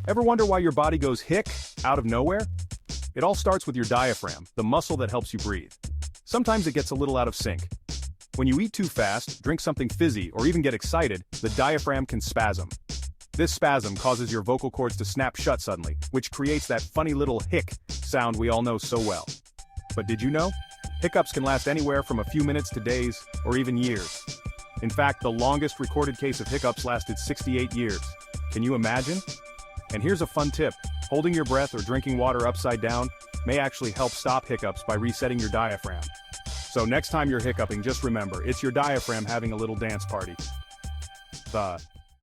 Ever wonder why your body goes hic out of nowhere? It all starts with your diaphragm, the muscle that helps you breathe. Sometimes it gets a little out of sync. When you eat too fast, drink something fizzy, or even get excited, the diaphragm can spasm. This spasm causes your vocal cords to snap shut suddenly, which creates that funny little hic sound we all know so well. But did you know? Hiccups can last anywhere from a few minutes to days, or even years. In fact, the longest recorded case of hiccups lasted 68 years. Can you imagine? And here's a fun tip. Holding your breath or drinking water upside down may actually help stop hiccups by resetting your diaphragm. So next time you're hiccuping, just remember, it's your diaphragm having a little dance party.